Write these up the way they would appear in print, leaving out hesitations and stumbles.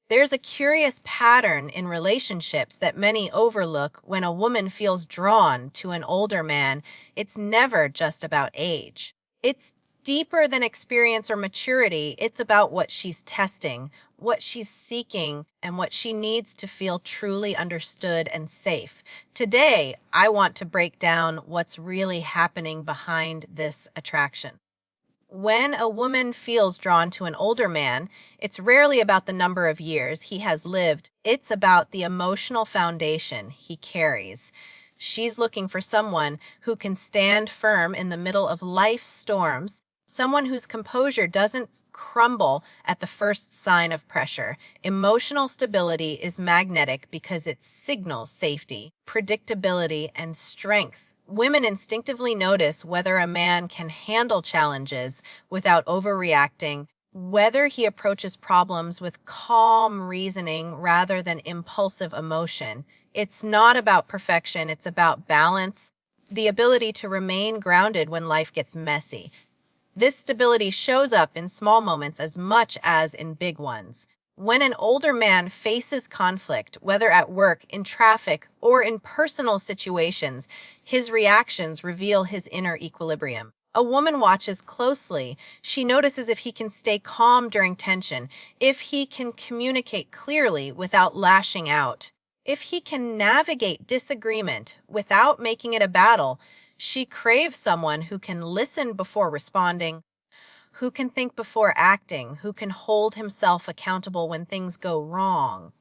There's a curious pattern in relationships that many overlook. When a woman feels drawn to an older man, it's never just about age. It's deeper than experience or maturity. It's about what she's testing, what she's seeking, and what she needs to feel truly understood and safe. Today, I want to break down what's really happening behind this attraction. When a woman feels drawn to an older man, it's rarely about the number of years he has lived. It's about the emotional foundation he carries. She's looking for someone who can stand firm in the middle of life's storms, someone whose composure doesn't crumble at the first sign of pressure. Emotional stability is magnetic because it signals safety, predictability, and strength. Women instinctively notice whether a man can handle challenges without overreacting, whether he approaches problems with calm reasoning rather than impulsive emotion. It's not about perfection, it's about balance, the ability to remain grounded when life gets messy. This stability shows up in small moments as much as in big ones. When an older man faces conflict, whether at work, in traffic, or in personal situations, his reactions reveal his inner equilibrium. A woman watches closely. She notices if he can stay calm during tension, if he can communicate clearly without lashing out, if he can navigate disagreement without making it a battle. She craves someone who can listen before responding, who can think before acting, who can hold himself accountable when things go wrong.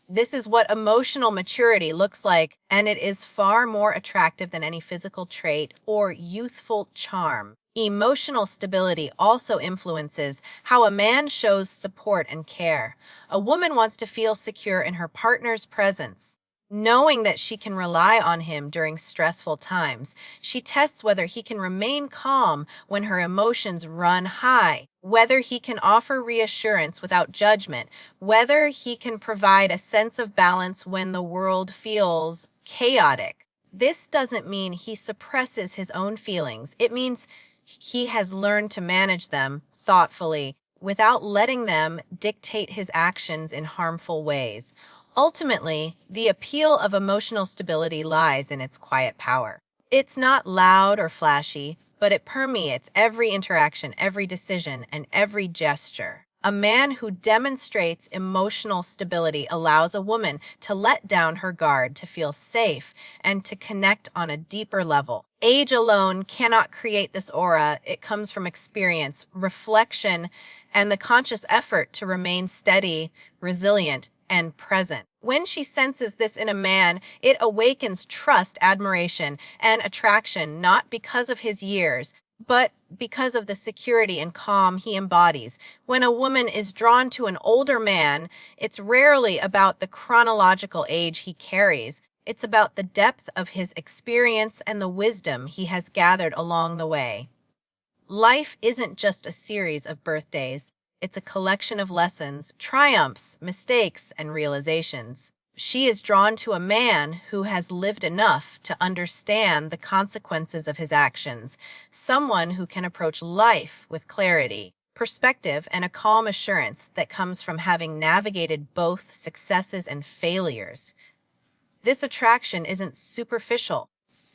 This is what emotional maturity looks like, and it is far more attractive than any physical trait or youthful charm. Emotional stability also influences how a man shows support and care. A woman wants to feel secure in her partner's presence, knowing that she can rely on him during stressful times. She tests whether he can remain calm when her emotions run high, whether he can offer reassurance without judgment, whether he can provide a sense of balance when the world feels chaotic. This doesn't mean he suppresses his own feelings. It means he has learned to manage them thoughtfully without letting them dictate his actions in harmful ways. Ultimately, the appeal of emotional stability lies in its quiet power. It's not loud or flashy, but it permeates every interaction, every decision, and every gesture. A man who demonstrates emotional stability allows a woman to let down her guard, to feel safe, and to connect on a deeper level. Age alone cannot create this aura. It comes from experience, reflection, and the conscious effort to remain steady, resilient, and present. When she senses this in a man, it awakens trust, admiration, and attraction, not because of his years, but because of the security and calm he embodies. When a woman is drawn to an older man, it's rarely about the chronological age he carries. It's about the depth of his experience and the wisdom he has gathered along the way. Life isn't just a series of birthdays. It's a collection of lessons, triumphs, mistakes, and realizations. She is drawn to a man who has lived enough to understand the consequences of his actions, someone who can approach life with clarity, perspective, and a calm assurance that comes from having navigated both successes and failures. This attraction isn't superficial.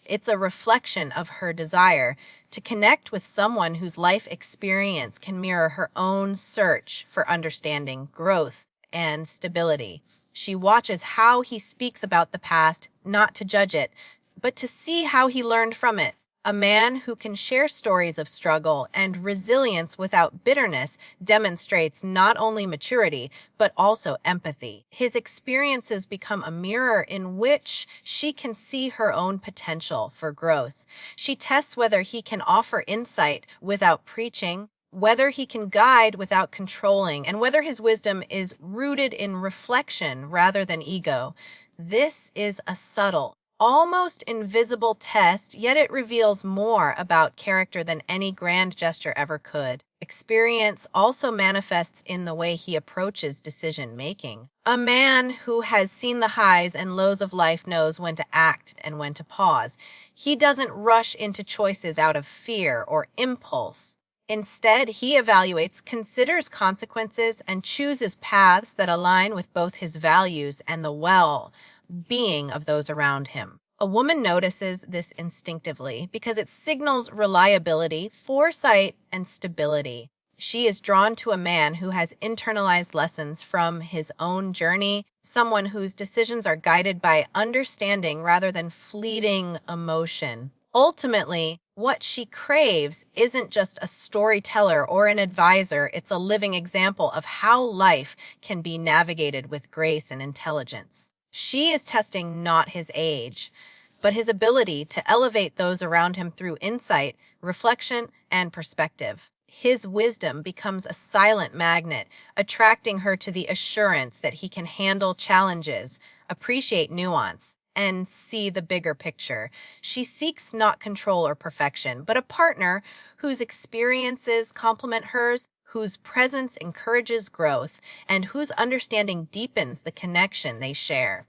It's a reflection of her desire to connect with someone whose life experience can mirror her own search for understanding, growth, and stability. She watches how he speaks about the past, not to judge it, but to see how he learned from it. A man who can share stories of struggle and resilience without bitterness demonstrates not only maturity, but also empathy. His experiences become a mirror in which she can see her own potential for growth. She tests whether he can offer insight without preaching, whether he can guide without controlling, and whether his wisdom is rooted in reflection rather than ego. This is a subtle, almost invisible test, yet it reveals more about character than any grand gesture ever could. Experience also manifests in the way he approaches decision-making. A man who has seen the highs and lows of life knows when to act and when to pause. He doesn't rush into choices out of fear or impulse. Instead, he evaluates, considers consequences, and chooses paths that align with both his values and the well-being of those around him. A woman notices this instinctively because it signals reliability, foresight, and stability. She is drawn to a man who has internalized lessons from his own journey, someone whose decisions are guided by understanding rather than fleeting emotion. Ultimately, what she craves isn't just a storyteller or an advisor, it's a living example of how life can be navigated with grace and intelligence. She is testing not his age, but his ability to elevate those around him through insight, reflection, and perspective. His wisdom becomes a silent magnet, attracting her to the assurance that he can handle challenges, appreciate nuance, and see the bigger picture. She seeks not control or perfection, but a partner whose experiences complement hers, whose presence encourages growth, and whose understanding deepens the connection they share.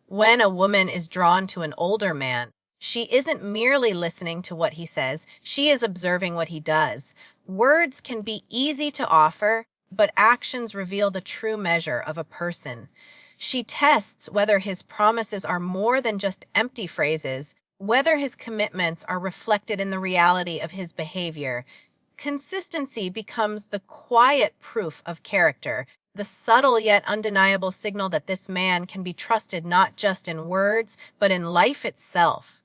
When a woman is drawn to an older man, she isn't merely listening to what he says, she is observing what he does. Words can be easy to offer, but actions reveal the true measure of a person. She tests whether his promises are more than just empty phrases, whether his commitments are reflected in the reality of his behavior. Consistency becomes the quiet proof of character, the subtle yet undeniable signal that this man can be trusted not just in words, but in life itself.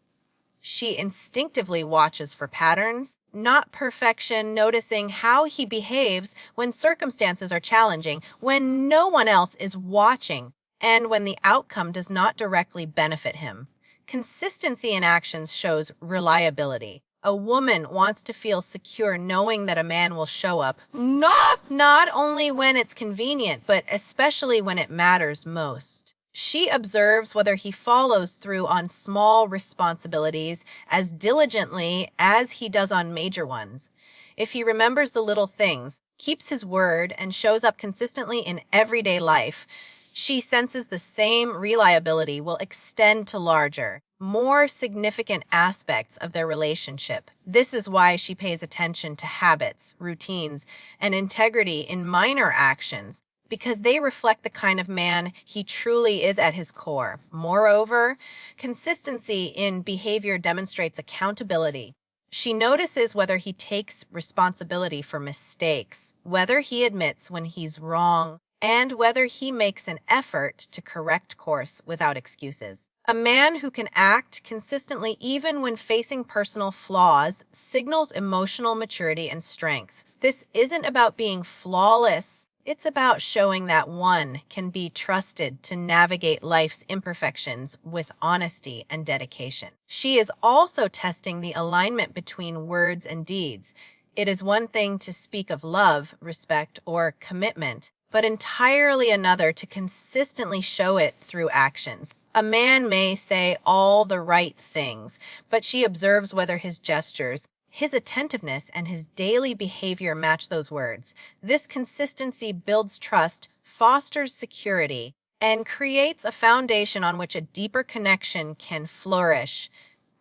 She instinctively watches for patterns, not perfection, noticing how he behaves when circumstances are challenging, when no one else is watching, and when the outcome does not directly benefit him. Consistency in actions shows reliability. A woman wants to feel secure knowing that a man will show up, not only when it's convenient, but especially when it matters most. She observes whether he follows through on small responsibilities as diligently as he does on major ones. If he remembers the little things, keeps his word, and shows up consistently in everyday life, she senses the same reliability will extend to larger, more significant aspects of their relationship. This is why she pays attention to habits, routines, and integrity in minor actions, because they reflect the kind of man he truly is at his core. Moreover, consistency in behavior demonstrates accountability. She notices whether he takes responsibility for mistakes, whether he admits when he's wrong, and whether he makes an effort to correct course without excuses. A man who can act consistently even when facing personal flaws signals emotional maturity and strength. This isn't about being flawless. It's about showing that one can be trusted to navigate life's imperfections with honesty and dedication. She is also testing the alignment between words and deeds. It is one thing to speak of love, respect, or commitment, but entirely another to consistently show it through actions. A man may say all the right things, but she observes whether his gestures, his attentiveness, and his daily behavior match those words. This consistency builds trust, fosters security, and creates a foundation on which a deeper connection can flourish.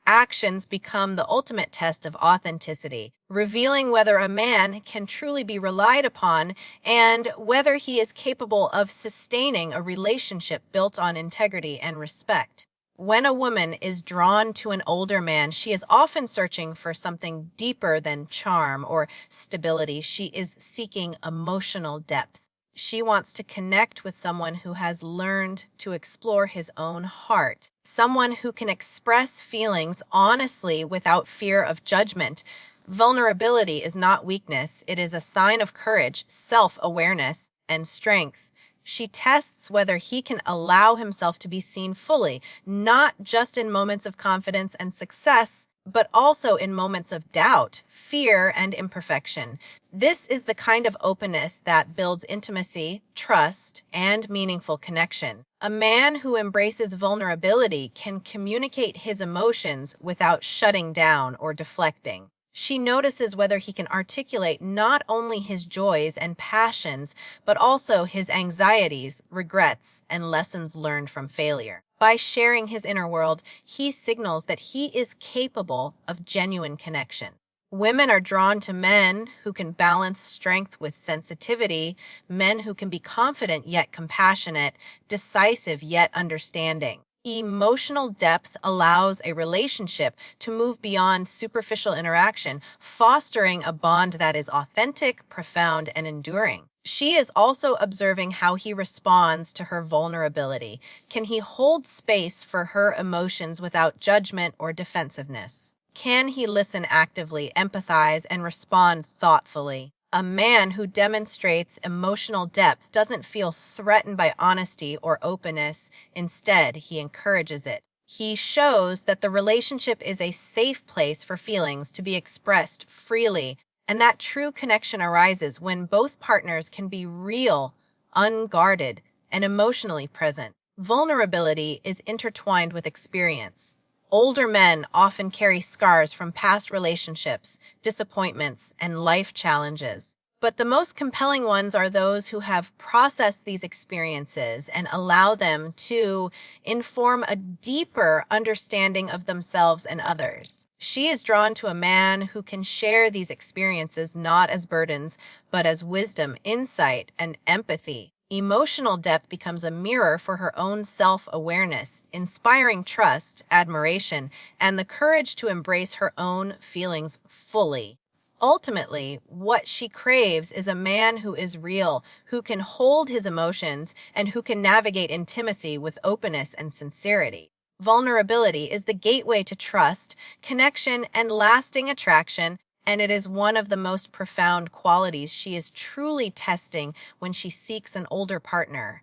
Actions become the ultimate test of authenticity, revealing whether a man can truly be relied upon and whether he is capable of sustaining a relationship built on integrity and respect. When a woman is drawn to an older man, she is often searching for something deeper than charm or stability. She is seeking emotional depth. She wants to connect with someone who has learned to explore his own heart, someone who can express feelings honestly without fear of judgment. Vulnerability is not weakness, it is a sign of courage, self-awareness, and strength. She tests whether he can allow himself to be seen fully, not just in moments of confidence and success, but also in moments of doubt, fear, and imperfection. This is the kind of openness that builds intimacy, trust, and meaningful connection. A man who embraces vulnerability can communicate his emotions without shutting down or deflecting. She notices whether he can articulate not only his joys and passions, but also his anxieties, regrets, and lessons learned from failure. By sharing his inner world, he signals that he is capable of genuine connection. Women are drawn to men who can balance strength with sensitivity, men who can be confident yet compassionate, decisive yet understanding. Emotional depth allows a relationship to move beyond superficial interaction, fostering a bond that is authentic, profound, and enduring. She is also observing how he responds to her vulnerability. Can he hold space for her emotions without judgment or defensiveness? Can he listen actively, empathize, and respond thoughtfully? A man who demonstrates emotional depth doesn't feel threatened by honesty or openness. Instead, he encourages it. He shows that the relationship is a safe place for feelings to be expressed freely, and that true connection arises when both partners can be real, unguarded, and emotionally present. Vulnerability is intertwined with experience. Older men often carry scars from past relationships, disappointments, and life challenges. But the most compelling ones are those who have processed these experiences and allow them to inform a deeper understanding of themselves and others. She is drawn to a man who can share these experiences not as burdens, but as wisdom, insight, and empathy. Emotional depth becomes a mirror for her own self-awareness, inspiring trust, admiration, and the courage to embrace her own feelings fully. Ultimately, what she craves is a man who is real, who can hold his emotions, and who can navigate intimacy with openness and sincerity. Vulnerability is the gateway to trust, connection, and lasting attraction, and it is one of the most profound qualities she is truly testing when she seeks an older partner.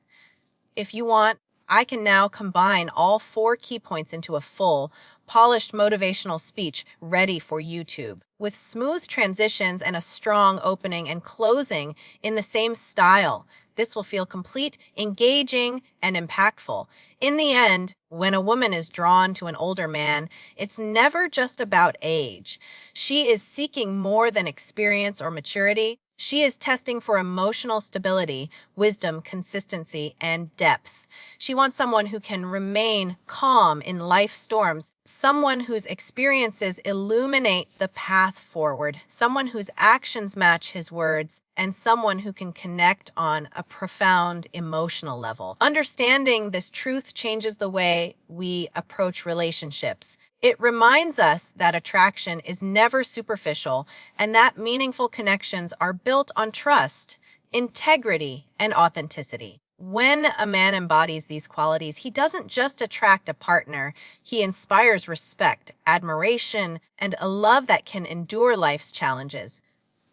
If you want, I can now combine all 4 key points into a full, polished motivational speech ready for YouTube, with smooth transitions and a strong opening and closing in the same style. This will feel complete, engaging, and impactful. In the end, when a woman is drawn to an older man, it's never just about age. She is seeking more than experience or maturity. She is testing for emotional stability, wisdom, consistency, and depth. She wants someone who can remain calm in life storms, someone whose experiences illuminate the path forward, someone whose actions match his words, and someone who can connect on a profound emotional level. Understanding this truth changes the way we approach relationships. It reminds us that attraction is never superficial and that meaningful connections are built on trust, integrity, and authenticity. When a man embodies these qualities, he doesn't just attract a partner, he inspires respect, admiration, and a love that can endure life's challenges.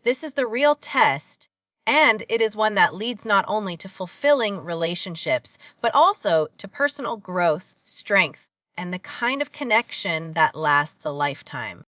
This is the real test, and it is one that leads not only to fulfilling relationships, but also to personal growth, strength, and the kind of connection that lasts a lifetime.